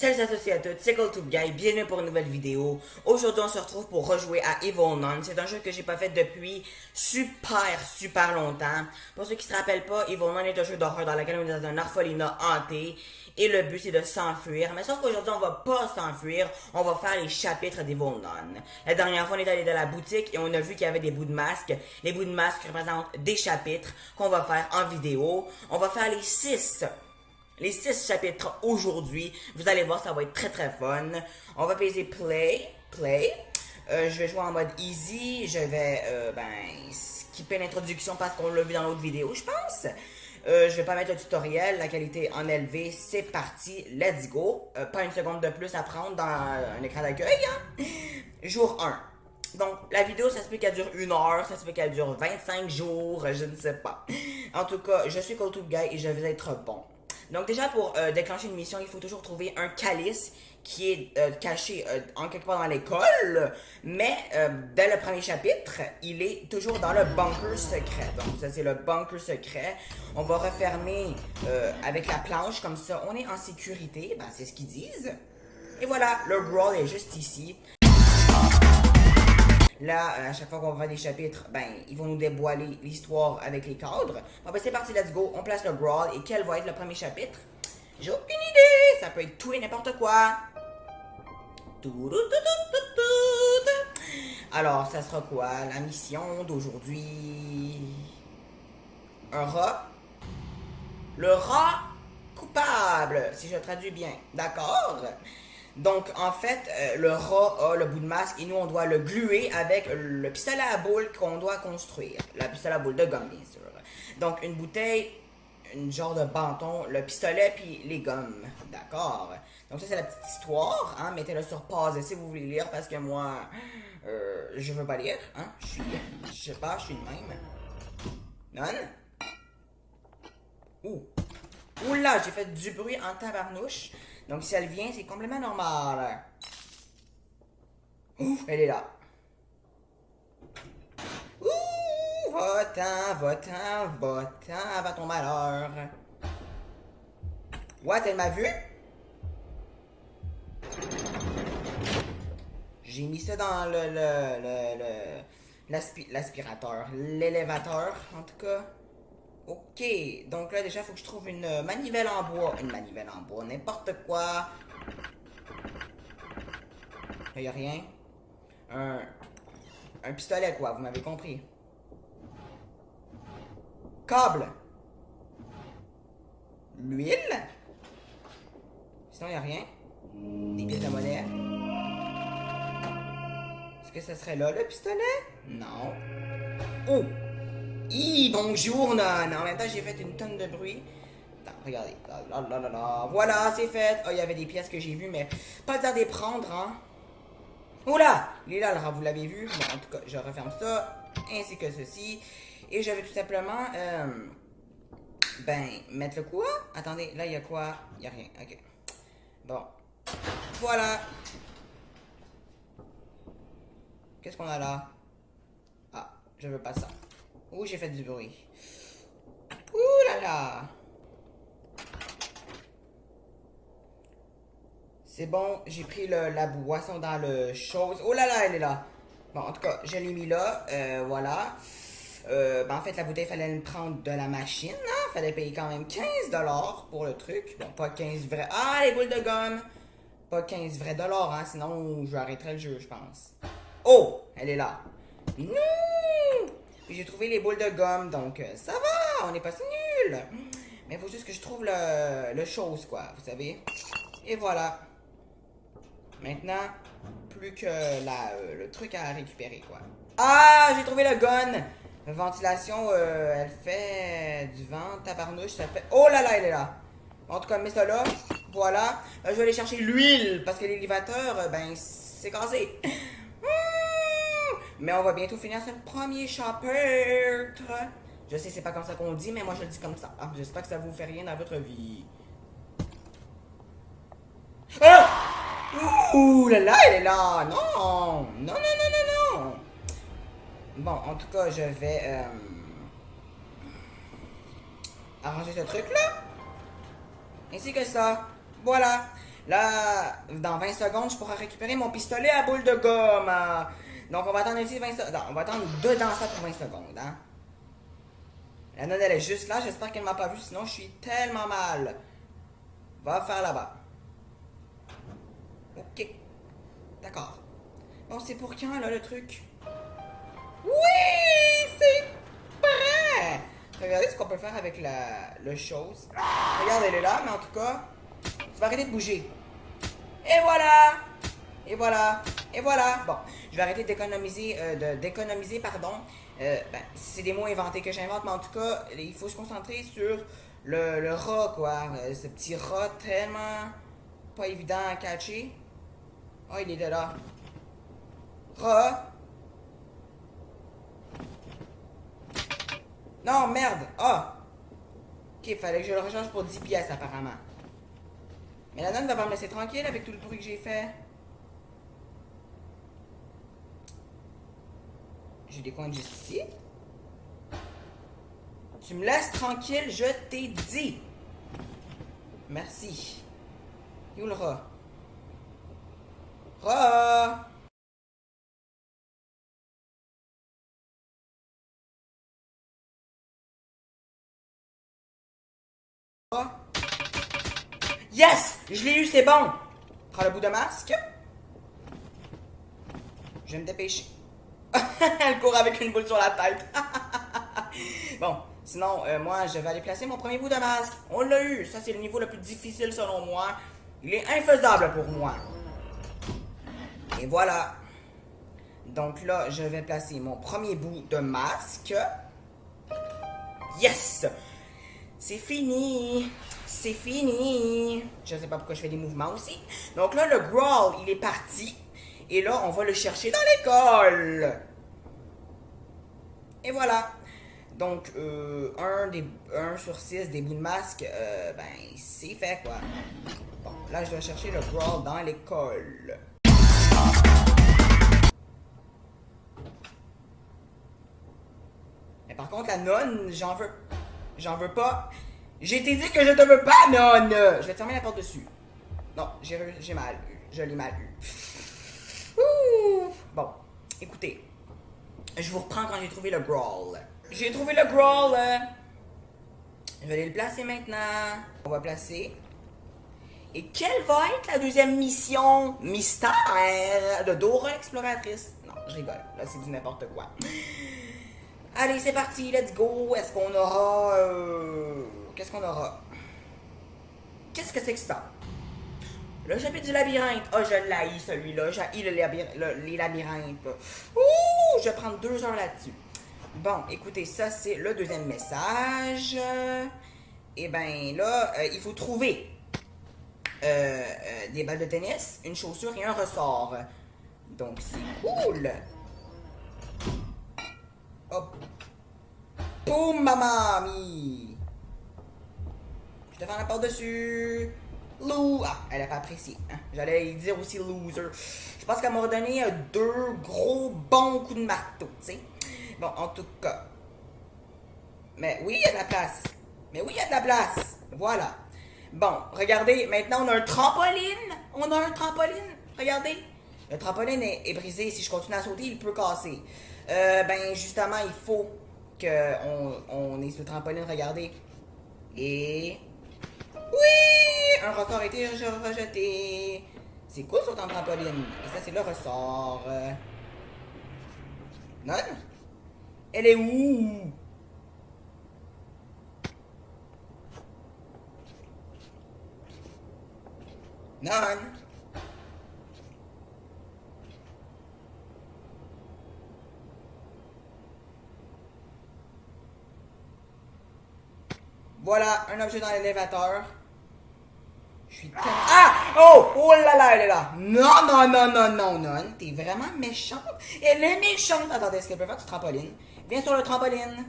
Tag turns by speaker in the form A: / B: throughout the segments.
A: Salut à tous et à toutes, c'est GoTubeGuy, bienvenue pour une nouvelle vidéo. Aujourd'hui on se retrouve pour rejouer à Evil Nun. C'est un jeu que j'ai pas fait depuis super longtemps. Pour ceux qui se rappellent pas, Evil Nun est un jeu d'horreur dans lequel on est dans un orphelinat hanté. Et le but c'est de s'enfuir. Mais sauf qu'aujourd'hui on va pas s'enfuir, on va faire les chapitres d'Evil Nun. La dernière fois on est allé dans la boutique et on a vu qu'il y avait des bouts de masque. Les bouts de masque représentent des chapitres qu'on va faire en vidéo. On va faire les 6 chapitres aujourd'hui. Vous allez voir, ça va être très fun. On va peser play. Je vais jouer en mode easy. Je vais skipper l'introduction parce qu'on l'a vu dans l'autre vidéo, je pense. Je vais pas mettre le tutoriel, la qualité en élevé. C'est parti, let's go. Pas une seconde de plus à prendre dans un écran d'accueil. Hein? Jour 1. Donc, la vidéo, ça se peut qu'elle dure 1 heure, ça se peut qu'elle dure 25 jours, je ne sais pas. En tout cas, je suis GoTubeGuy et je vais être bon. Donc déjà, pour déclencher une mission, il faut toujours trouver un calice qui est caché en quelque part dans l'école, mais dès le premier chapitre, il est toujours dans le bunker secret. Donc ça, c'est le bunker secret. On va refermer avec la planche, comme ça, on est en sécurité, ben, c'est ce qu'ils disent. Et voilà, le Grawl est juste ici. Là, à chaque fois qu'on va faire des chapitres, ben, ils vont nous dévoiler l'histoire avec les cadres. Bon, ben, c'est parti, let's go. On place le Grawl. Et quel va être le premier chapitre? J'ai aucune idée. Ça peut être tout et n'importe quoi. Alors, ça sera quoi? La mission d'aujourd'hui? Un rat? Le rat coupable, si je traduis bien. D'accord? Donc, en fait, le rat a le bout de masque et nous, on doit le gluer avec le pistolet à boule qu'on doit construire. La pistolet à boule de gomme, bien sûr. Donc, une bouteille, une genre de bâton, le pistolet, puis les gommes. D'accord? Donc, ça, c'est la petite histoire. Hein? Mettez-le sur pause si vous voulez lire, parce que moi, je veux pas lire. Hein? Je sais pas, je suis de même. Non? Ouh! Oula, j'ai fait du bruit en tabarnouche. Donc si elle vient, c'est complètement normal. Ouh, elle est là. Ouh, va-t'en, va ton malheur. What, elle m'a vu? J'ai mis ça dans l'aspirateur, l'élévateur, en tout cas. Ok, donc là déjà, il faut que je trouve une manivelle en bois. Une manivelle en bois, n'importe quoi. Il n'y a rien. Un pistolet, quoi, vous m'avez compris. Câble. L'huile. Sinon, il n'y a rien. Des pièces de monnaie. Est-ce que ça serait là, le pistolet? Non. Oh! Bonjour, non. En même temps, j'ai fait une tonne de bruit. Attends, regardez. Voilà, c'est fait. Oh, il y avait des pièces que j'ai vues, mais pas le temps de les prendre, hein. Oh là! Il est là, alors, vous l'avez vu. Bon, en tout cas, je referme ça, ainsi que ceci. Et je vais tout simplement, mettre le quoi? Attendez, là, il y a quoi? Il n'y a rien, ok. Bon. Voilà. Qu'est-ce qu'on a là? Ah, je veux pas ça. Ouh, j'ai fait du bruit. Ouh là là. C'est bon, j'ai pris la boisson dans le chose. Oh là là, elle est là. Bon, en tout cas, je l'ai mis là. Voilà. En fait, la bouteille, fallait me prendre de la machine. Hein? Fallait payer quand même 15$ pour le truc. Bon, pas 15 vrais. Ah, les boules de gomme. Pas 15 vrais dollars, hein? Sinon, je arrêterais le jeu, je pense. Oh, elle est là. Non! Puis j'ai trouvé les boules de gomme, donc ça va, on n'est pas si nul. Mais il faut juste que je trouve le chose, quoi, vous savez. Et voilà. Maintenant, plus que le truc à récupérer, quoi. Ah, j'ai trouvé le gun. Ventilation, elle fait du vent, tabarnouche, ça fait... Oh là là, elle est là. En tout cas, mets ça là. Voilà. Je vais aller chercher l'huile, parce que l'élévateur, c'est cassé. Mais on va bientôt finir ce premier chapitre. Je sais, c'est pas comme ça qu'on dit, mais moi je le dis comme ça. Ah, j'espère que ça vous fait rien dans votre vie. Ah! Ouh là là, elle est là. Non, non. Bon, en tout cas, je vais arranger ce truc-là. Ainsi que ça. Voilà. Là, dans 20 secondes, je pourrai récupérer mon pistolet à boule de gomme. Donc, on va attendre ici 20 secondes. On va attendre dedans ça pour 20 secondes. Hein. La nonne, elle est juste là. J'espère qu'elle m'a pas vu, sinon je suis tellement mal. Va faire là-bas. Ok. D'accord. Bon, c'est pour quand, là, le truc? Oui! C'est prêt! Regardez ce qu'on peut faire avec le chose. Regarde, elle est là, mais en tout cas, tu vas arrêter de bouger. Et voilà! Et voilà! Et voilà! Bon, je vais arrêter d'économiser, pardon. C'est des mots inventés que j'invente, mais en tout cas, il faut se concentrer sur le rat, quoi. Ce petit rat tellement pas évident à catcher. Oh, il était là. Rat! Non, merde! Ah! Ok, fallait que je le recharge pour 10 pièces, apparemment. Mais la nonne va pas me laisser tranquille avec tout le bruit que j'ai fait. J'ai des coins juste ici. Tu me laisses tranquille, je t'ai dit. Merci. Où le rat? Rat! Rat? Yes! Je l'ai eu, c'est bon! Prends le bout de masque. Je vais me dépêcher. Elle court avec une boule sur la tête. Bon, sinon, moi, je vais aller placer mon premier bout de masque. On l'a eu. Ça, c'est le niveau le plus difficile selon moi. Il est infaisable pour moi. Et voilà. Donc là, je vais placer mon premier bout de masque. Yes! C'est fini. C'est fini. Je sais pas pourquoi je fais des mouvements aussi. Donc là, le Growl, il est parti. Et là, on va le chercher dans l'école. Et voilà. Donc, 1 sur 6 des bouts de masque, ben, c'est fait, quoi. Bon, là, je dois chercher le Growl dans l'école. Mais par contre, la nonne, j'en veux pas. J'ai été dit que je te veux pas, nonne. Je vais te fermer la porte dessus. Non, j'ai mal eu. Je l'ai mal eu. Ouh. Bon, écoutez. Je vous reprends quand j'ai trouvé le Growl. J'ai trouvé le Growl. Je vais aller le placer maintenant. On va placer. Et quelle va être la deuxième mission mystère de Dora l'exploratrice? Non, je rigole. Là, c'est du n'importe quoi. Allez, c'est parti. Let's go. Est-ce qu'on aura... Qu'est-ce qu'on aura? Qu'est-ce que c'est que ça? Le chapitre du labyrinthe. Oh, je l'haïs celui-là. J'haïs les labyrinthes. Ouh, je vais prendre 2 heures là-dessus. Bon, écoutez, ça, c'est le deuxième message. Et ben là, il faut trouver des balles de tennis, une chaussure et un ressort. Donc, c'est cool. Hop. Boum, mamami. Je te fais la porte dessus. Lou. Ah, elle a pas apprécié. Hein? J'allais dire aussi loser. Je pense qu'elle m'a donné 2 gros bons coups de marteau, tu sais. Bon, en tout cas. Mais oui, il y a de la place. Mais oui, il y a de la place. Voilà. Bon, regardez, maintenant on a un trampoline. On a un trampoline. Regardez. Le trampoline est brisé. Si je continue à sauter, il peut casser. Ben, justement, il faut qu'on ait ce trampoline. Regardez. Et... Oui! Un ressort a été rejeté. C'est cool sur ton trampoline. Et ça, c'est le ressort. Non? Elle est où? Non. Voilà, un objet dans l'élévateur. Je suis tellement... Ah! Oh! Oh là là, elle est là! Non, non, non, non, non, non. T'es vraiment méchante. Elle est méchante. Attendez, est-ce qu'elle peut faire du trampoline? Viens sur le trampoline.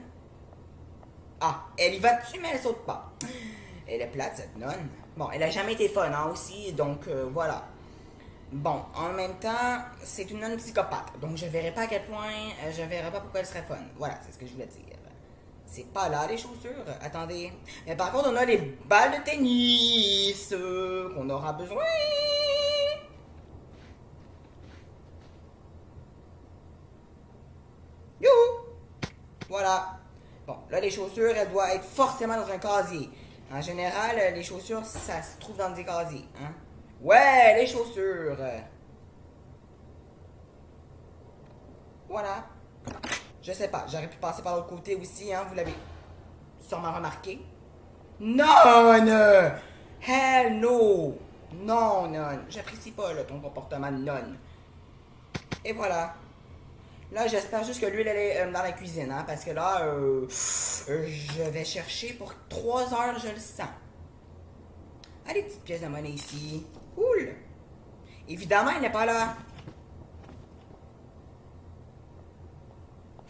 A: Ah, elle y va dessus, mais elle saute pas. Elle est plate, cette nonne. Bon, elle a jamais été fun, hein, aussi, donc voilà. Bon, en même temps, c'est une nonne psychopathe. Donc, je verrai pas à quel point, je verrai pas pourquoi elle serait fun. Voilà, c'est ce que je voulais dire. C'est pas là les chaussures. Attendez. Mais par contre, on a les balles de tennis qu'on aura besoin. Youhou! Voilà. Bon, là, les chaussures, elles doivent être forcément dans un casier. En général, les chaussures, ça se trouve dans des casiers. Hein? Ouais, les chaussures. Voilà. Je sais pas, j'aurais pu passer par l'autre côté aussi, hein, vous l'avez sûrement remarqué. Non! Hell no! Non, non. J'apprécie pas là, ton comportement de nonne. Et voilà. Là, j'espère juste que l'huile, elle est dans la cuisine, hein, parce que là, je vais chercher pour 3 heures, je le sens. Ah, les petites pièces de monnaie ici. Cool. Évidemment, elle n'est pas là.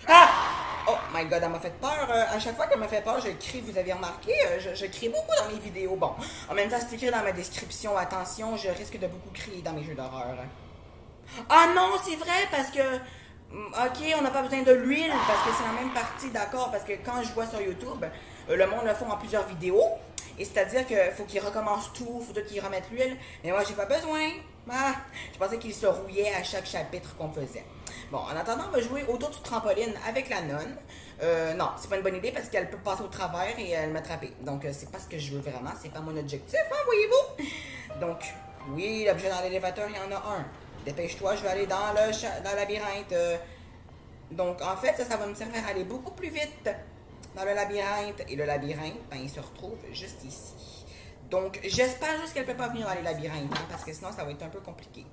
A: Ah! Oh my god, elle m'a fait peur. À chaque fois qu'elle m'a fait peur, je crie, vous avez remarqué, je crie beaucoup dans mes vidéos. Bon, en même temps, c'est écrit dans ma description, attention, je risque de beaucoup crier dans mes jeux d'horreur. Ah non, c'est vrai, parce que... Ok, on n'a pas besoin de l'huile, parce que c'est la même partie, d'accord, parce que quand je vois sur YouTube, le monde le font en plusieurs vidéos, et c'est-à-dire qu'il faut qu'ils recommencent tout, faut qu'ils remettent l'huile, mais moi, j'ai pas besoin. Ah, je pensais qu'ils se rouillaient à chaque chapitre qu'on faisait. Bon, en attendant, on va jouer autour du trampoline avec la nonne. Non, c'est pas une bonne idée parce qu'elle peut passer au travers et m'attraper. Donc, c'est pas ce que je veux vraiment, c'est pas mon objectif, hein, voyez-vous? Donc, oui, l'objet dans l'élévateur, il y en a un. Dépêche-toi, je vais aller dans le labyrinthe. Donc, en fait, ça va me servir à aller beaucoup plus vite dans le labyrinthe. Et le labyrinthe, ben, il se retrouve juste ici. Donc, j'espère juste qu'elle ne peut pas venir dans les labyrinthes, hein, parce que sinon, ça va être un peu compliqué.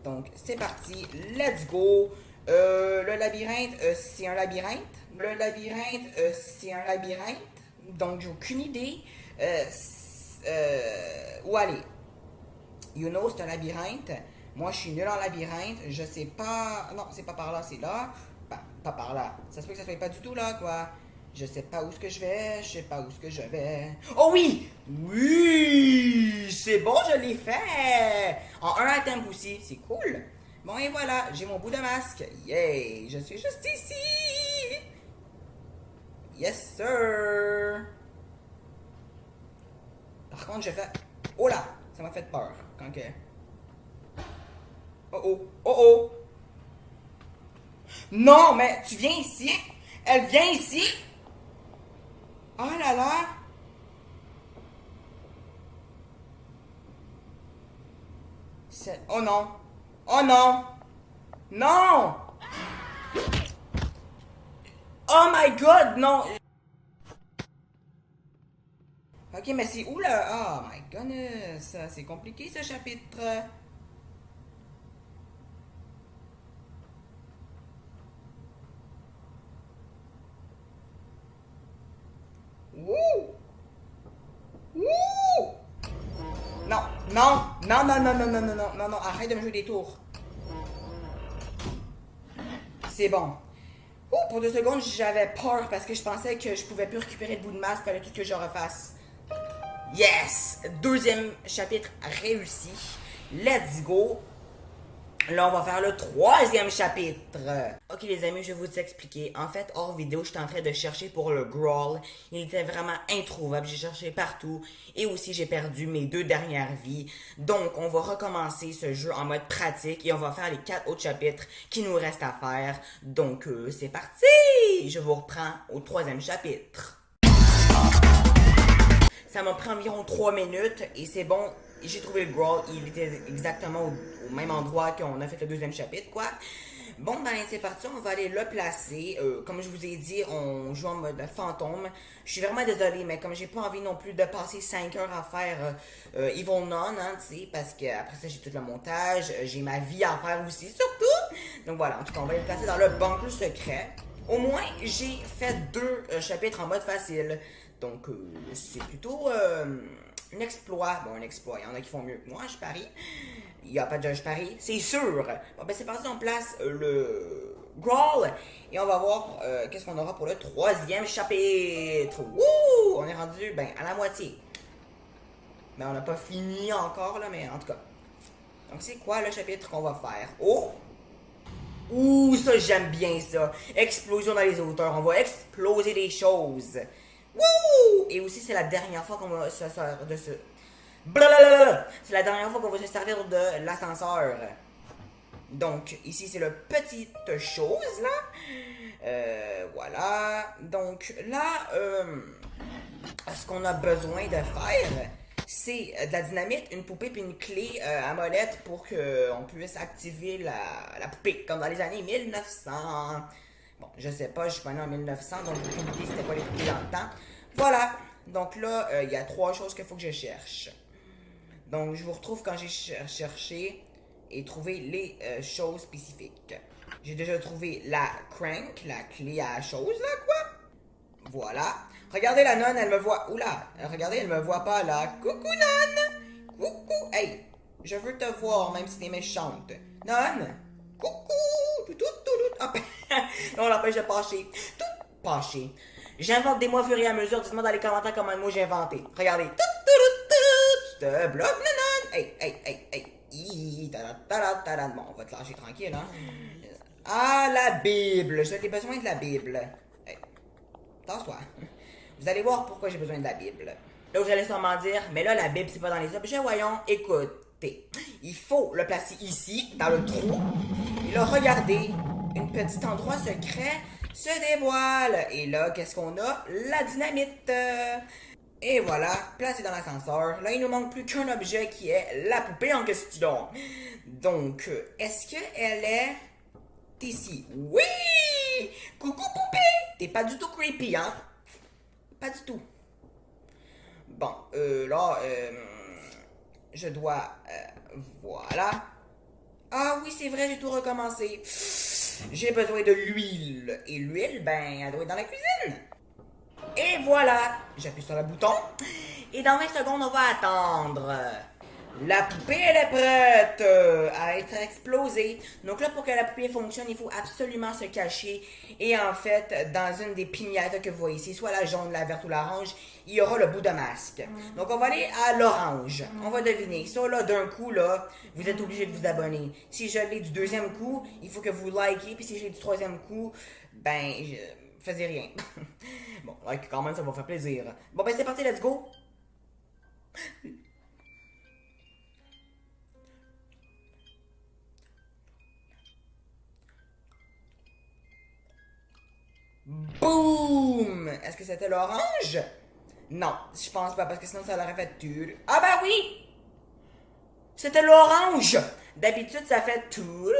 A: Donc, c'est parti. Let's go. Le labyrinthe, c'est un labyrinthe. Le labyrinthe, c'est un labyrinthe. Donc, j'ai aucune idée où aller. You know, c'est un labyrinthe. Moi, je suis nul en labyrinthe. Je sais pas... Non, c'est pas par là, c'est là. Pas par là. Ça se peut que ça soit pas du tout là, quoi. Je sais pas où est-ce que je vais. Je sais pas où est-ce que je vais. Oh oui! Oui! C'est bon, je l'ai fait! En un item aussi. C'est cool. Bon, et voilà. J'ai mon bout de masque. Yay! Je suis juste ici! Yes, sir! Par contre, je fais... Oh là! Ça m'a fait peur. Quand que... Oh oh! Oh oh! Non, mais tu viens ici? Elle vient ici? Oh là là! Oh non! Oh non! Non! Oh my god, non! Ok, mais c'est où là? Oh my goodness! C'est compliqué ce chapitre. Wouh! Wouh! Non, non, non, non, non, non, non, non, non, non, non, arrête de me jouer des tours. C'est bon. Ouh, pour 2 secondes, j'avais peur parce que je pensais que je pouvais plus récupérer le bout de masque, fallait tout que je refasse. Yes! Deuxième chapitre réussi. Let's go! Là, on va faire le 3e chapitre. Ok, les amis, je vais vous expliquer. En fait, hors vidéo, j'étais en train de chercher pour le Grawl. Il était vraiment introuvable. J'ai cherché partout. Et aussi, j'ai perdu mes 2 dernières vies. Donc, on va recommencer ce jeu en mode pratique. Et on va faire les 4 autres chapitres qui nous restent à faire. Donc, c'est parti! Je vous reprends au 3e chapitre. Ça m'a pris environ 3 minutes. Et c'est bon. J'ai trouvé le Grawl, il était exactement au même endroit qu'on a fait le 2e chapitre, quoi. Bon, ben, c'est parti, on va aller le placer. Comme je vous ai dit, on joue en mode fantôme. Je suis vraiment désolée, mais comme j'ai pas envie non plus de passer 5 heures à faire Evil Nun, hein, tu sais, parce que après ça, j'ai tout le montage, j'ai ma vie à faire aussi, surtout. Donc voilà, en tout cas, on va le placer dans le bunker secret. Au moins, j'ai fait 2 chapitres en mode facile. Donc, c'est plutôt... un exploit. Bon, un exploit. Il y en a qui font mieux que moi, je parie. Il n'y a pas de je parie. C'est sûr. Bon, ben, c'est parti, on place le Grawl. Et on va voir qu'est-ce qu'on aura pour le 3e chapitre. Wouh! On est rendu, ben, à la moitié. Mais on n'a pas fini encore, là, mais en tout cas. Donc, c'est quoi le chapitre qu'on va faire? Oh! Ouh, ça, j'aime bien ça. Explosion dans les hauteurs. On va exploser des choses. Wouh! Et aussi, c'est la dernière fois qu'on va se servir de ce... Blablabla. C'est la dernière fois qu'on va se servir de l'ascenseur. Donc, ici, c'est le petite chose, là. Voilà. Donc, là, ce qu'on a besoin de faire, c'est de la dynamite, une poupée puis une clé à molette pour qu'on puisse activer la poupée, comme dans les années 1900. Bon, je sais pas, je suis pas né en 1900, donc aucune idée c'était quoi les poupées dans le temps. Voilà. Donc là, il y a 3 choses qu'il faut que je cherche. Donc, je vous retrouve quand j'ai cherché et trouvé les choses spécifiques. J'ai déjà trouvé la crank, la clé à chose, là, quoi. Voilà. Regardez la nonne, elle me voit. Oula, regardez, elle me voit pas, là. Coucou, nonne. Coucou. Hey, je veux te voir, même si t'es méchante. Nonne. Coucou. Tout. Hop. On l'empêche de passer. Tout passer. J'invente des mots au fur et à mesure. Dites-moi dans les commentaires comment le mot j'ai inventé. Regardez. Je te bloque, non. Hey. Bon, on va te lâcher tranquille, hein. Ah, la Bible. J'ai besoin de la Bible. Hey. Tasse-toi. Vous allez voir pourquoi j'ai besoin de la Bible. Là, vous allez sûrement dire, mais là, la Bible, c'est pas dans les objets. Voyons, écoutez. Il faut le placer ici, dans le trou. Et là, regardez. Un petit endroit secret se dévoile. Et là, qu'est-ce qu'on a? La dynamite. Et voilà, placé dans l'ascenseur. Là, il nous manque plus qu'un objet qui est la poupée en question. Donc, est-ce qu'elle est ici? Oui! Coucou poupée! T'es pas du tout creepy, hein? Pas du tout. Bon, là, je dois... voilà. Ah oui, c'est vrai, j'ai tout recommencé. J'ai besoin de l'huile. Et l'huile, ben, elle doit être dans la cuisine. Et voilà, j'appuie sur le bouton. Et dans 20 secondes, on va attendre. La poupée, elle est prête à être explosée. Donc là, pour que la poupée fonctionne, il faut absolument se cacher. Et en fait, dans une des pignatas que vous voyez ici, soit la jaune, la verte ou l'orange, il y aura le bout de masque. Donc on va aller à l'orange. On va deviner. Ça, là, d'un coup, là, vous êtes obligé de vous abonner. Si je l'ai du deuxième coup, il faut que vous likez. Puis si je l'ai du troisième coup, ben, faisais rien. Bon, like quand même, ça va faire plaisir. Bon, ben c'est parti, let's go. Boum! Est-ce que c'était l'orange? Non, je pense pas, parce que sinon ça l'aurait fait tuer. Ah ben oui! C'était l'orange! D'habitude, ça fait tout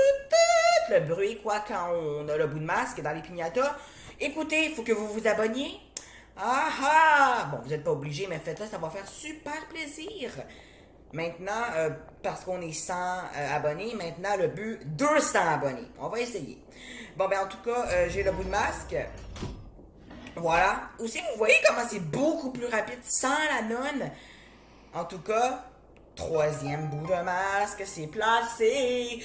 A: le bruit, quoi, quand on a le bout de masque dans les pignatas. Écoutez, il faut que vous vous abonniez. Ah ah! Bon, vous n'êtes pas obligé, mais faites-le, ça va faire super plaisir. Maintenant, parce qu'on est 100 abonnés, maintenant le but 200 abonnés. On va essayer. Bon, ben en tout cas, j'ai le bout de masque. Voilà. Aussi, vous voyez comment c'est beaucoup plus rapide sans la nonne. En tout cas, troisième bout de masque, c'est placé.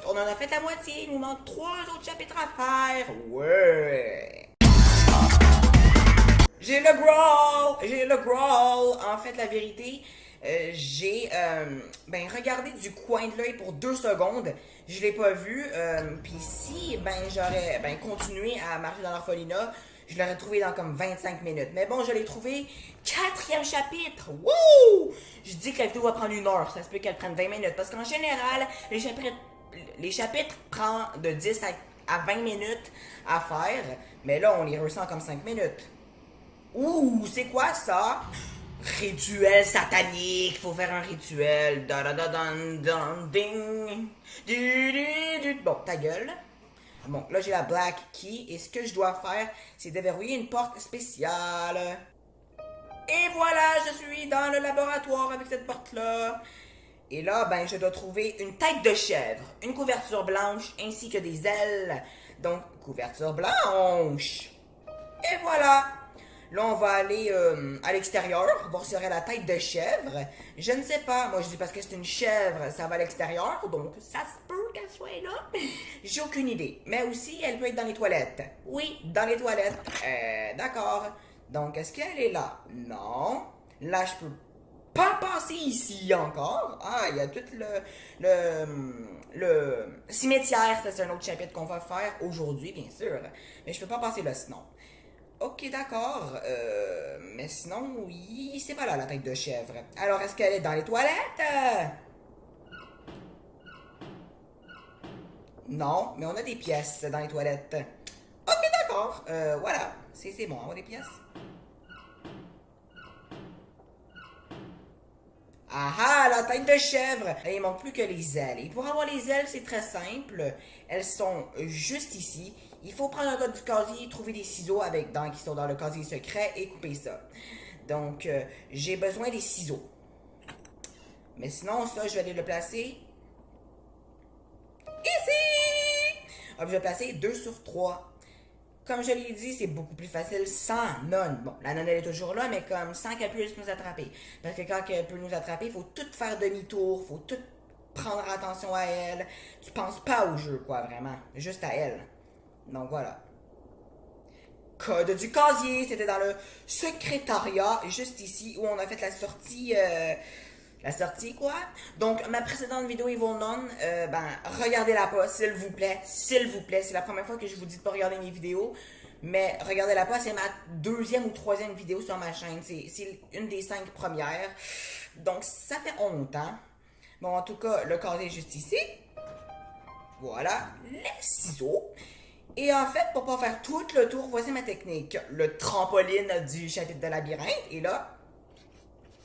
A: On en a fait la moitié. Il nous manque 3 autres chapitres à faire. Ouais. J'ai le growl. En fait, la vérité, j'ai regardé du coin de l'œil pour 2 secondes. Je l'ai pas vu. Puis si j'aurais continué à marcher dans l'orphelinat, je l'aurais trouvé dans comme 25 minutes. Mais bon, je l'ai trouvé 4e chapitre. Wouh! Je dis que la vidéo va prendre 1 heure. Ça se peut qu'elle prenne 20 minutes. Parce qu'en général, les chapitres prennent de 10 à 20 minutes à faire. Mais là, on les ressent comme 5 minutes. Ouh, c'est quoi ça? Rituel satanique, faut faire un rituel. Ding. Bon, ta gueule. Bon, là j'ai la black key et ce que je dois faire, c'est déverrouiller une porte spéciale. Et voilà, je suis dans le laboratoire avec cette porte-là. Et là, je dois trouver une tête de chèvre, une couverture blanche ainsi que des ailes. Donc, couverture blanche. Et voilà. Là, on va aller à l'extérieur, voir s'il y aurait la tête de chèvre. Je ne sais pas. Moi, je dis parce que c'est une chèvre, ça va à l'extérieur. Donc, ça se peut qu'elle soit là. J'ai aucune idée. Mais aussi, elle peut être dans les toilettes. Oui, dans les toilettes. D'accord. Donc, est-ce qu'elle est là? Non. Là, je peux pas passé ici encore. Ah, il y a tout le cimetière, c'est un autre chapitre qu'on va faire aujourd'hui, bien sûr. Mais je peux pas passer le sinon. Ok, d'accord. Mais sinon, oui, c'est pas là la tête de chèvre. Alors, est-ce qu'elle est dans les toilettes? Non, mais on a des pièces dans les toilettes. Ok, d'accord. Voilà. C'est bon, on a des pièces. Ah ah, la tête de chèvre! Il manque plus que les ailes. Et pour avoir les ailes, c'est très simple. Elles sont juste ici. Il faut prendre un code du casier, trouver des ciseaux qui sont dans le casier secret et couper ça. Donc, j'ai besoin des ciseaux. Mais sinon, ça, je vais aller le placer ici! Ah, je vais placer 2 sur 3. Comme je l'ai dit, c'est beaucoup plus facile sans nonne. Bon, la nonne, elle est toujours là, mais comme sans qu'elle puisse nous attraper. Parce que quand elle peut nous attraper, il faut tout faire demi-tour, il faut tout prendre attention à elle. Tu penses pas au jeu, quoi, vraiment. Juste à elle. Donc, voilà. Code du casier, c'était dans le secrétariat, juste ici, où on a fait la sortie... La sortie, quoi. Donc, ma précédente vidéo Evil Nun, regardez-la pas, s'il vous plaît. S'il vous plaît. C'est la première fois que je vous dis de pas regarder mes vidéos. Mais regardez-la pas, c'est ma 2e ou 3e vidéo sur ma chaîne. C'est une des 5 premières. Donc, ça fait honte, hein. Bon, en tout cas, le casier est juste ici. Voilà. Les ciseaux. Et en fait, pour pas faire tout le tour, voici ma technique. Le trampoline du chapitre de labyrinthe. Et là...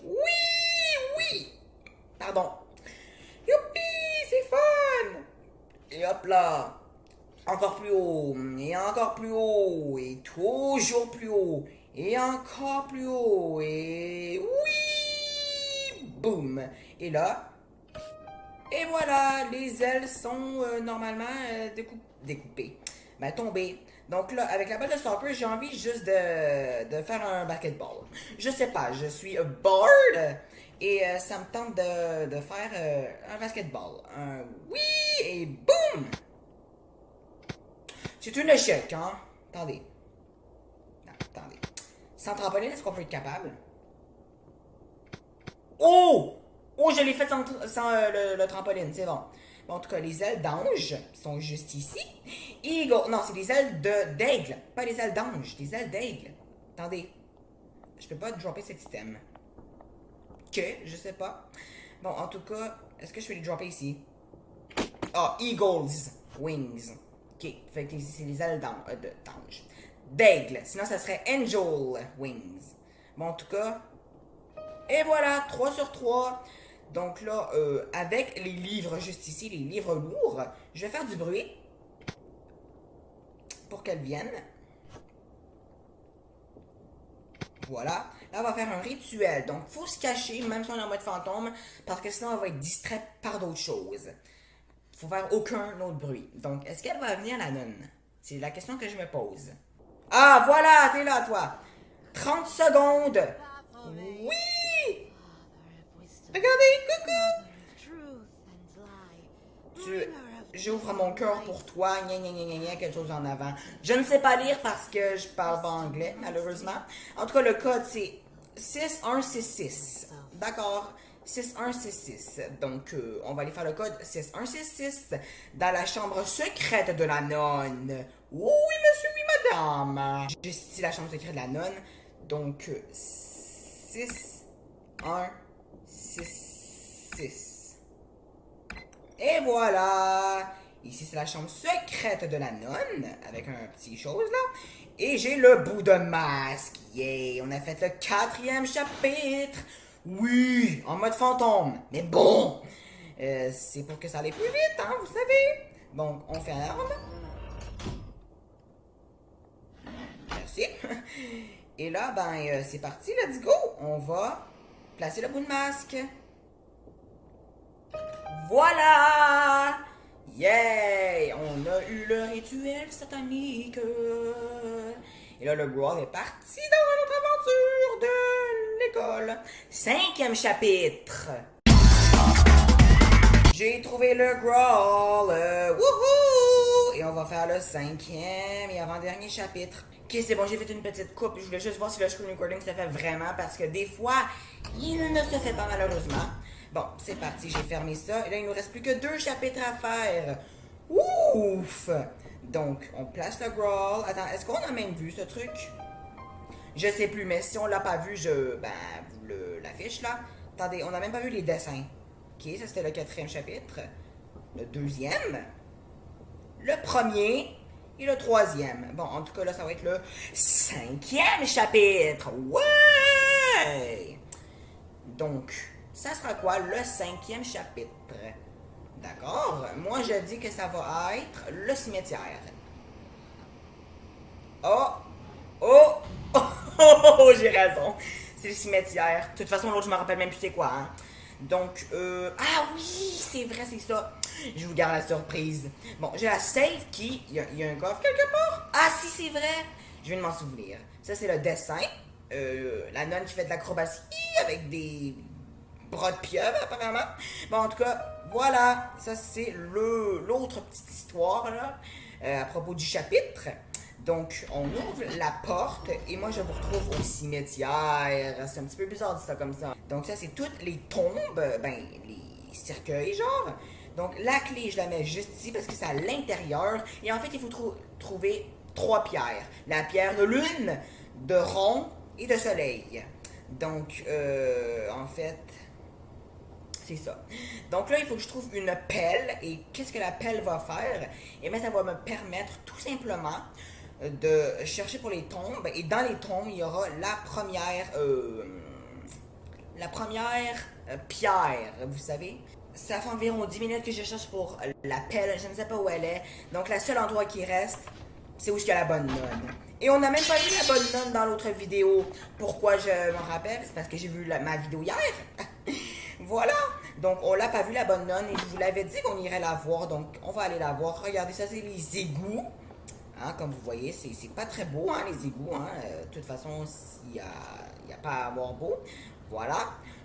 A: Oui! Pardon. Youpi, c'est fun! Et hop là. Encore plus haut. Et encore plus haut. Et toujours plus haut. Et encore plus haut. Et oui! Boum. Et là. Et voilà. Les ailes sont normalement découpées. Ben, tombées. Donc là, avec la balle de soccer, j'ai envie juste de faire un basketball. Je sais pas, je suis bored. Et ça me tente de faire un basketball. Un oui et boum! C'est un échec, hein? Attendez. Non, attendez. Sans trampoline, est-ce qu'on peut être capable? Oh! Oh, je l'ai fait sans le trampoline, c'est bon. Bon, en tout cas, les ailes d'ange sont juste ici. Eagle, non, c'est des ailes d'aigle. Pas les ailes d'ange, des ailes d'aigle. Attendez. Je peux pas dropper cet item. Je sais pas. Bon, en tout cas, est-ce que je vais les dropper ici? Ah, Eagles Wings. Ok, fait que c'est les ailes d'ange. D'aigle, sinon ça serait Angel Wings. Bon, en tout cas, et voilà, 3 sur 3. Donc là, avec les livres juste ici, les livres lourds, je vais faire du bruit pour qu'elles viennent. Voilà. Là, on va faire un rituel. Donc, il faut se cacher, même si on est en mode fantôme, parce que sinon, on va être distrait par d'autres choses. Il faut faire aucun autre bruit. Donc, est-ce qu'elle va venir, la nonne? C'est la question que je me pose. Ah, voilà, t'es là, toi. 30 secondes. Oui! Regardez, coucou! J'ouvre mon cœur pour toi, quelque chose en avant. Je ne sais pas lire parce que je parle pas anglais, malheureusement. En tout cas, le code, c'est 6166. D'accord? 6166. Donc, on va aller faire le code 6166 dans la chambre secrète de la nonne. Oui, monsieur, oui, madame. Juste ici, la chambre secrète de la nonne. Donc, 6166. Et voilà! Ici, c'est la chambre secrète de la nonne, avec un petit chose là. Et j'ai le bout de masque. Yeah! On a fait le 4e chapitre. Oui! En mode fantôme. Mais bon! C'est pour que ça aille plus vite, hein, vous savez. Bon, on fait un arme. Merci. Et là, c'est parti, let's go! On va placer le bout de masque. Voilà! Yeah! On a eu le rituel satanique. Et là, le Grawl est parti dans notre aventure de l'école. 5e chapitre. J'ai trouvé le Grawl. Wouhou! Et on va faire le 5e et avant-dernier chapitre. Ok, c'est bon, j'ai fait une petite coupe. Je voulais juste voir si le screen recording se fait vraiment parce que des fois, il ne se fait pas malheureusement. Bon, c'est parti, j'ai fermé ça. Et là, il nous reste plus que 2 chapitres à faire. Ouf! Donc, on place le Grawl. Attends, est-ce qu'on a même vu ce truc? Je sais plus, mais si on l'a pas vu, vous l'affiche là. Attendez, on n'a même pas vu les dessins. Ok, ça c'était le 4e chapitre. Le 2e. Le 1er. Et le 3e. Bon, en tout cas, là, ça va être le 5e chapitre. Ouais! Donc, ça sera quoi le 5e chapitre? D'accord? Moi, je dis que ça va être le cimetière. Oh! Oh! Oh! Oh, j'ai raison. C'est le cimetière. De toute façon, l'autre, je me rappelle même plus c'est quoi. Hein? Donc, ah oui, c'est vrai, c'est ça. Je vous garde la surprise. Bon, j'ai la save key. Il y a un coffre quelque part. Ah si, c'est vrai. Je viens de m'en souvenir. Ça, c'est le dessin. La nonne qui fait de l'acrobatie avec des bras de pieuvre, apparemment. Bon, en tout cas, voilà. Ça, c'est l'autre petite histoire, là, à propos du chapitre. Donc, on ouvre la porte et moi, je vous retrouve au cimetière. C'est un petit peu bizarre de ça comme ça. Donc, ça, c'est toutes les tombes, les cercueils, genre. Donc, la clé, je la mets juste ici parce que c'est à l'intérieur. Et en fait, il faut trouver 3 pierres. La pierre de lune, de rond et de soleil. Donc, en fait, c'est ça. Donc là, il faut que je trouve une pelle. Et qu'est-ce que la pelle va faire? Eh bien, ça va me permettre tout simplement de chercher pour les tombes. Et dans les tombes, il y aura la première pierre, vous savez. Ça fait environ 10 minutes que je cherche pour la pelle. Je ne sais pas où elle est. Donc, le seul endroit qui reste, c'est où il y a la bonne nonne. Et on n'a même pas vu la bonne nonne dans l'autre vidéo. Pourquoi je m'en rappelle? C'est parce que j'ai vu ma vidéo hier. Voilà. Donc, on l'a pas vu, la bonne nonne. Et je vous l'avais dit qu'on irait la voir. Donc, on va aller la voir. Regardez, ça, c'est les égouts. Hein, comme vous voyez, c'est pas très beau, hein, les égouts. Hein. De toute façon, il n'y a pas à avoir beau. Voilà.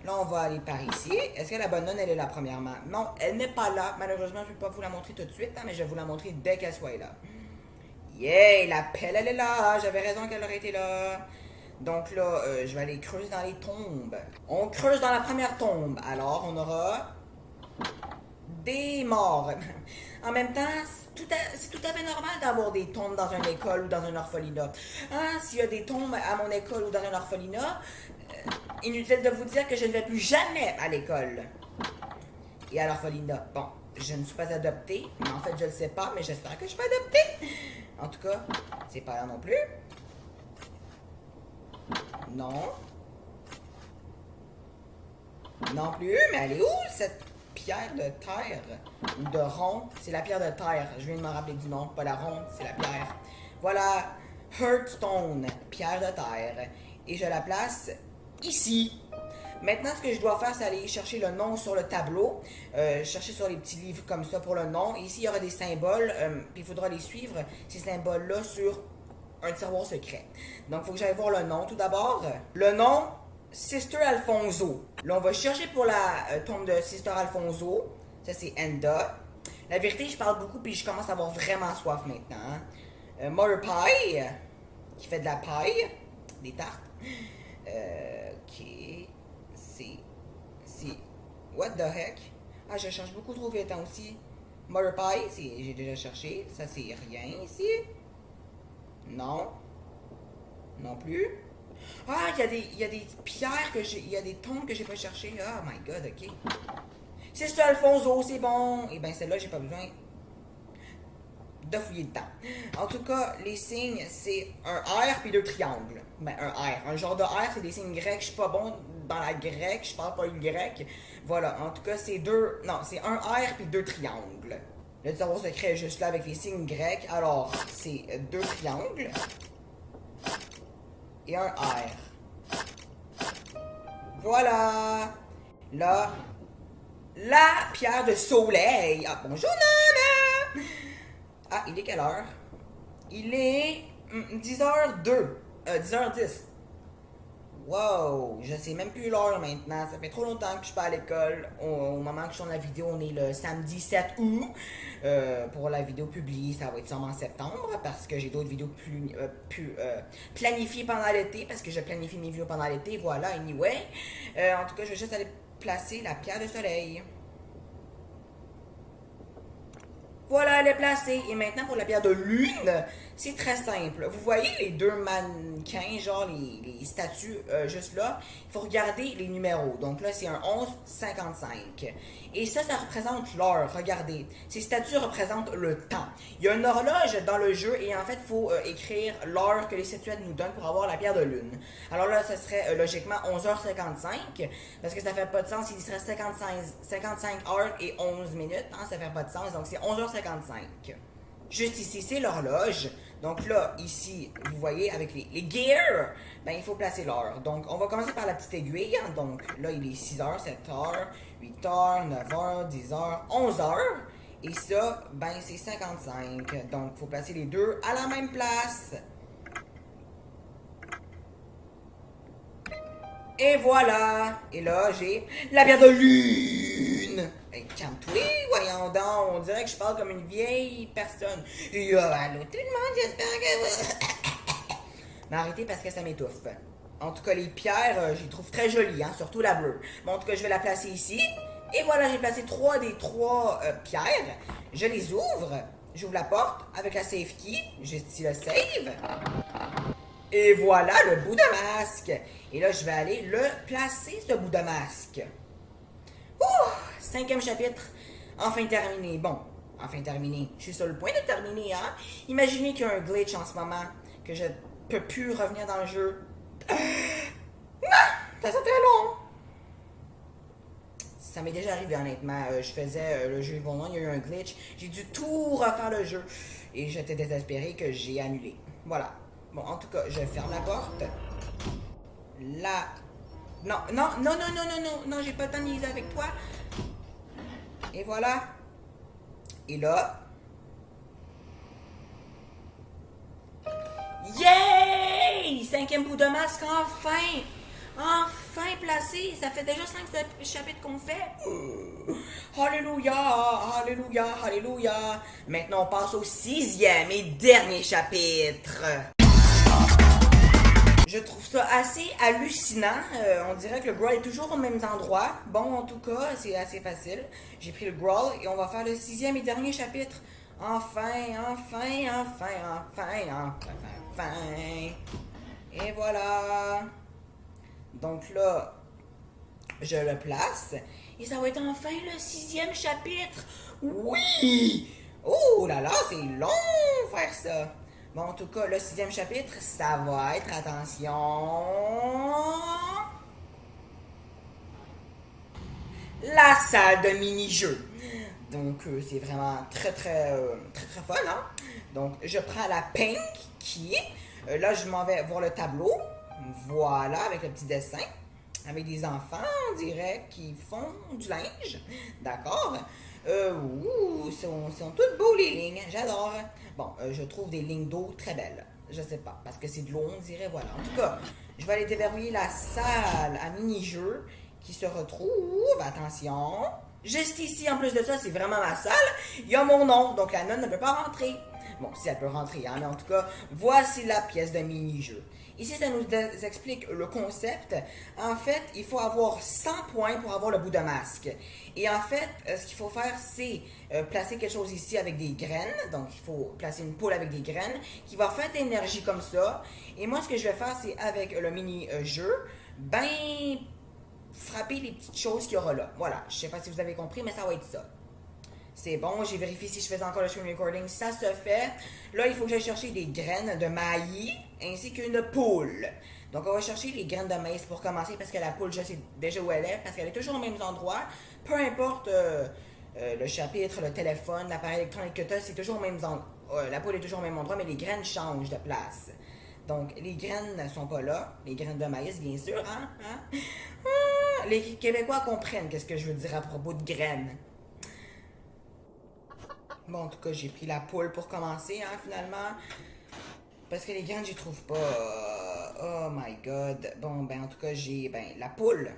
A: Là, on va aller par ici. Est-ce que la bonne nonne, elle est là, premièrement? Non, elle n'est pas là. Malheureusement, je ne peux pas vous la montrer tout de suite, hein, mais je vais vous la montrer dès qu'elle soit là. Yeah! La pelle, elle est là. J'avais raison qu'elle aurait été là. Donc là, je vais aller creuser dans les tombes. On creuse dans la première tombe. Alors, on aura des morts. En même temps, c'est tout à fait normal d'avoir des tombes dans une école ou dans un orphelinat. Hein, s'il y a des tombes à mon école ou dans un orphelinat, inutile de vous dire que je ne vais plus jamais à l'école et à l'orphelinat. Bon, je ne suis pas adoptée, mais en fait, je ne le sais pas, mais j'espère que je suis pas adoptée. En tout cas, c'est pas là non plus. Non. Non plus, mais elle est où cette pierre de terre ou de rond? C'est la pierre de terre. Je viens de me rappeler du nom, pas la ronde, c'est la pierre. Voilà, Hearthstone, pierre de terre. Et je la place ici. Maintenant, ce que je dois faire, c'est aller chercher le nom sur le tableau, chercher sur les petits livres comme ça pour le nom. Et ici, il y aura des symboles, puis il faudra les suivre, ces symboles-là, sur un tiroir secret. Donc, il faut que j'aille voir le nom tout d'abord. Le nom, Sister Alfonso. Là, on va chercher pour la tombe de Sister Alfonso. Ça, c'est Enda. La vérité, je parle beaucoup, puis je commence à avoir vraiment soif maintenant. Mother Pie, qui fait de la paille, des tartes. Ok. C'est. What the heck? Ah, je cherche beaucoup trop vite aussi. Mother Pie, j'ai déjà cherché. Ça, c'est rien ici. Non. Non plus. Ah, il y a des pierres il y a des tombes que j'ai pas cherchées. Oh my god, ok. C'est ça, Alfonso, c'est bon. Et bien, celle-là, j'ai pas besoin de fouiller dedans. En tout cas, les signes, c'est un R puis 2 triangles. Ben, un R. Un genre de R, c'est des signes grecs. Je suis pas bon dans la grecque, je parle pas le grec. Voilà, en tout cas, c'est un R puis 2 triangles. Le tiroir secret est juste là avec les signes grecs. Alors, c'est 2 triangles et un R. Voilà. Là, la pierre de soleil. Ah, bonjour, Nana. Ah, il est quelle heure? Il est 10h02. 10h10. Wow, je sais même plus l'heure maintenant. Ça fait trop longtemps que je suis pas à l'école. Au moment que je tourne la vidéo, on est le samedi 7 août. Pour la vidéo publiée, ça va être sûrement en septembre parce que j'ai d'autres vidéos plus planifiées pendant l'été parce que je planifie mes vidéos pendant l'été. Voilà, anyway. En tout cas, je vais juste aller placer la pierre de soleil. Voilà, elle est placée. Et maintenant, pour la pierre de lune, c'est très simple. Vous voyez les deux mannequins, genre les statues juste là. Il faut regarder les numéros. Donc là, c'est un 11,55. Et ça représente l'heure. Regardez. Ces statues représentent le temps. Il y a une horloge dans le jeu et en fait, il faut écrire l'heure que les statuettes nous donnent pour avoir la pierre de lune. Alors là, ça serait logiquement 11h55 parce que ça fait pas de sens. Il serait 55 heures et 11 minutes. Hein, ça fait pas de sens. Donc c'est 11h55. Juste ici, c'est l'horloge. Donc là, ici, vous voyez, avec les gears, ben, il faut placer l'heure. Donc, on va commencer par la petite aiguille. Donc là, il est 6h, 7h, 8h, 9h, 10h, 11h. Et ça, ben, c'est 55. Donc, il faut placer les deux à la même place. Et voilà. Et là, j'ai la pierre de lune. Hey, calme-toi, voyons donc. On dirait que je parle comme une vieille personne. Et allô tout le monde, j'espère que... Mais arrêtez parce que ça m'étouffe. En tout cas, les pierres, je les trouve très jolies, hein, surtout la bleue. Bon, en tout cas, je vais la placer ici. Et voilà, j'ai placé 3 des 3 pierres. Je les ouvre. J'ouvre la porte avec la save key. J'ai ici le save. Et voilà le bout de masque. Et là, je vais aller le placer, ce bout de masque. Ouh! 5e chapitre, enfin terminé. Bon, enfin terminé. Je suis sur le point de terminer, hein? Imaginez qu'il y a un glitch en ce moment, que je peux plus revenir dans le jeu. Ça très long. Ça m'est déjà arrivé, honnêtement. Je faisais le jeu Evil One, il y a eu un glitch. J'ai dû tout refaire le jeu. Et j'étais désespéré que j'ai annulé. Voilà. Bon, en tout cas, je ferme la porte. Là. Non, non, non, non, non, non, non, non, j'ai pas le temps de niaiser avec toi. Et voilà. Et là. Yay! 5e bout de masque, enfin! Enfin placé! Ça fait déjà 5 chapitres qu'on fait. Alléluia! Alléluia! Alléluia! Maintenant, on passe au 6e et dernier chapitre. Je trouve ça assez hallucinant. On dirait que le Grawl est toujours au même endroit. Bon, en tout cas, c'est assez facile. J'ai pris le Grawl et on va faire le 6e et dernier chapitre. Enfin, enfin, enfin, enfin, enfin, enfin. Et voilà. Donc là, je le place. Et ça va être enfin le 6e chapitre. Oui! Oh là là, c'est long faire ça. Bon, en tout cas, le 6e chapitre, ça va être, attention, la salle de mini-jeux. Donc, c'est vraiment très, très, très, très fun, hein? Donc, je prends la pink qui est, là, je m'en vais voir le tableau. Voilà, avec le petit dessin. Avec des enfants, on dirait, qui font du linge. D'accord? Sont toutes beaux les lignes. J'adore. Bon, je trouve des lignes d'eau très belles. Je sais pas, parce que c'est de l'eau, on dirait, voilà. En tout cas, je vais aller déverrouiller la salle à mini-jeux qui se retrouve, attention, juste ici, en plus de ça, c'est vraiment ma salle. Il y a mon nom, donc la nonne ne peut pas rentrer. Bon, si elle peut rentrer, hein, mais en tout cas, voici la pièce de mini-jeu. Ici, ça nous explique le concept. En fait, il faut avoir 100 points pour avoir le bout de masque. Et en fait, ce qu'il faut faire, c'est placer quelque chose ici avec des graines. Donc, il faut placer une poule avec des graines qui va faire de l'énergie comme ça. Et moi, ce que je vais faire, c'est avec le mini-jeu, ben, frapper les petites choses qu'il y aura là. Voilà, je sais pas si vous avez compris, mais ça va être ça. C'est bon, j'ai vérifié si je faisais encore le screen recording, ça se fait. Là, il faut que j'aille chercher des graines de maïs ainsi qu'une poule. Donc, on va chercher les graines de maïs pour commencer parce que la poule, je sais déjà où elle est, parce qu'elle est toujours au même endroit. Peu importe le chapitre, le téléphone, l'appareil électronique que tu as, c'est toujours au même endroit. La poule est toujours au même endroit, mais les graines changent de place. Donc, les graines ne sont pas là. Les graines de maïs, bien sûr. Hein? Les Québécois comprennent qu'est-ce que je veux dire à propos de graines. Bon, en tout cas, j'ai pris la poule pour commencer, hein, finalement. Parce que les graines, j'y trouve pas. Oh my god. Bon, ben en tout cas, j'ai la poule.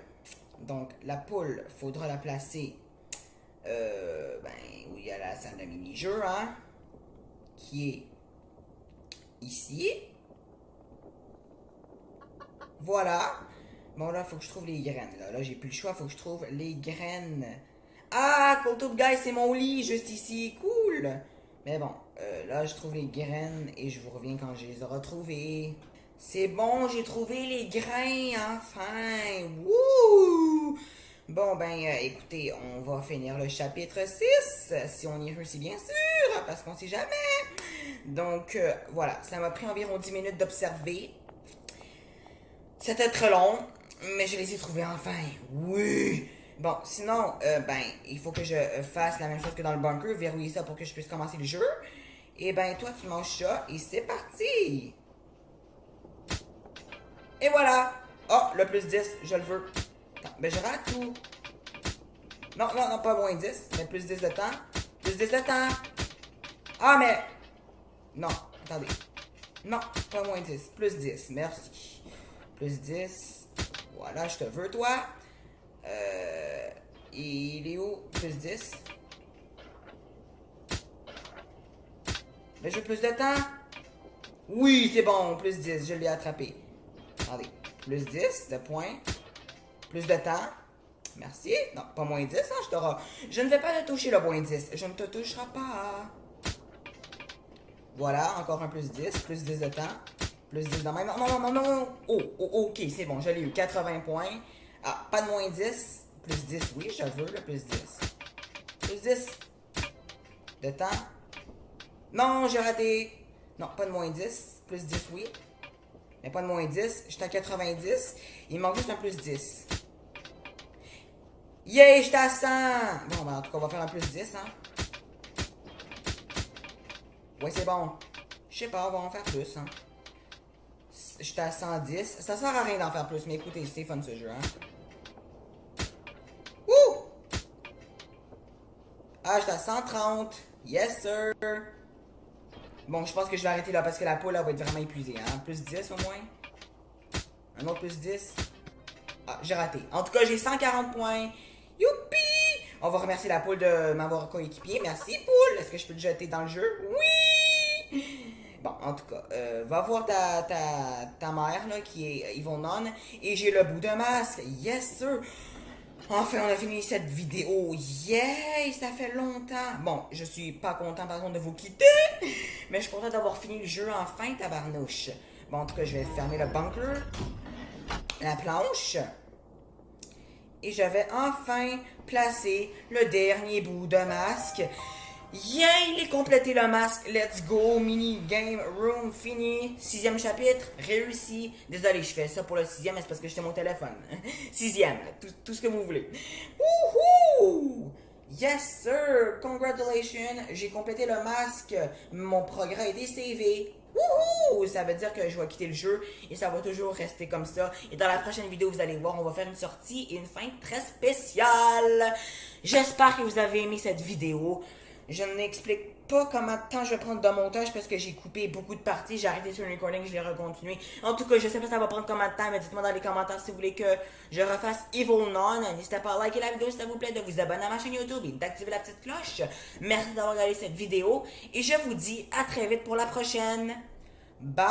A: Donc, la poule, faudra la placer où il y a la salle de mini-jeu, hein, qui est ici. Voilà. Bon, là, il faut que je trouve les graines. Là, j'ai plus le choix, il faut que je trouve les graines. Ah, Cold Tube Guys, c'est mon lit, juste ici. Cool. Mais bon, là, je trouve les graines et je vous reviens quand je les aurai trouvées. C'est bon, j'ai trouvé les grains, enfin. Wouh! Bon, écoutez, on va finir le chapitre 6, si on y réussit, bien sûr, parce qu'on sait jamais. Donc, voilà, ça m'a pris environ 10 minutes d'observer. C'était très long, mais je les ai trouvés enfin. Oui! Bon, sinon, il faut que je fasse la même chose que dans le bunker, verrouiller ça pour que je puisse commencer le jeu. Et toi, tu manges ça, et c'est parti! Et voilà! Oh, le plus 10, je le veux. Attends, je rate tout. Non, non, non, pas moins 10, mais plus 10 de temps. Plus 10 de temps. Ah, mais... Non, attendez. Non, pas moins 10, plus 10, merci. Plus 10. Voilà, je te veux, toi. Il est où? Plus 10. Mais je veux plus de temps. Oui, c'est bon, plus 10, je l'ai attrapé. Attendez, plus 10 de points. Plus de temps. Merci. Non, pas moins 10, hein, je ne vais pas te toucher le moins 10. Je ne te toucherai pas. Voilà, encore un plus 10 de temps. Plus 10 de même. Non, non, non, non, non. Oh, ok, c'est bon, je l'ai eu. 80 points. Ah, pas de moins 10. Plus 10, oui, je veux le plus 10. Plus 10 de temps. Non, j'ai raté. Non, pas de moins 10. Plus 10, oui. Mais pas de moins 10. J'étais à 90. Il manque juste un plus 10. Yeah, j'étais à 100. Bon, en tout cas, on va faire un plus 10, hein. Ouais, c'est bon. Je sais pas, on va en faire plus, hein. J'étais à 110. Ça sert à rien d'en faire plus, mais écoutez, c'est fun ce jeu, hein. Ouh! Ah, j'étais à 130. Yes, sir. Bon, je pense que je vais arrêter là parce que la poule, elle va être vraiment épuisée, hein. Plus 10 au moins. Un autre plus 10. Ah, j'ai raté. En tout cas, j'ai 140 points. Youpi! On va remercier la poule de m'avoir coéquipier. Merci, poule. Est-ce que je peux te jeter dans le jeu? Oui! Bon, en tout cas, va voir ta mère, là, qui est Yvonne. Et j'ai le bout d'un masque. Yes, sir! Enfin, on a fini cette vidéo. Yay! Ça fait longtemps. Bon, je suis pas content, par contre, de vous quitter. Mais je suis content d'avoir fini le jeu enfin, tabarnouche. Bon, en tout cas, je vais fermer le bunker. La planche. Et je vais enfin placer le dernier bout de masque. Yeah, il est complété le masque. Let's go. Mini game room fini. 6e chapitre réussi. Désolé, je fais ça pour le 6e, mais c'est parce que j'étais mon téléphone. 6e, tout ce que vous voulez. Wouhou! Yes, sir. Congratulations. J'ai complété le masque. Mon progrès a été savé. Wouhou! Ça veut dire que je vais quitter le jeu et ça va toujours rester comme ça. Et dans la prochaine vidéo, vous allez voir, on va faire une sortie et une fin très spéciale. J'espère que vous avez aimé cette vidéo. Je n'explique pas comment de temps je vais prendre de montage parce que j'ai coupé beaucoup de parties. J'ai arrêté sur le recording, je l'ai recontinué. En tout cas, je sais pas ça va prendre combien de temps, mais dites-moi dans les commentaires si vous voulez que je refasse Evil Non. N'hésitez pas à liker la vidéo si ça vous plaît, de vous abonner à ma chaîne YouTube et d'activer la petite cloche. Merci d'avoir regardé cette vidéo et je vous dis à très vite pour la prochaine. Bye!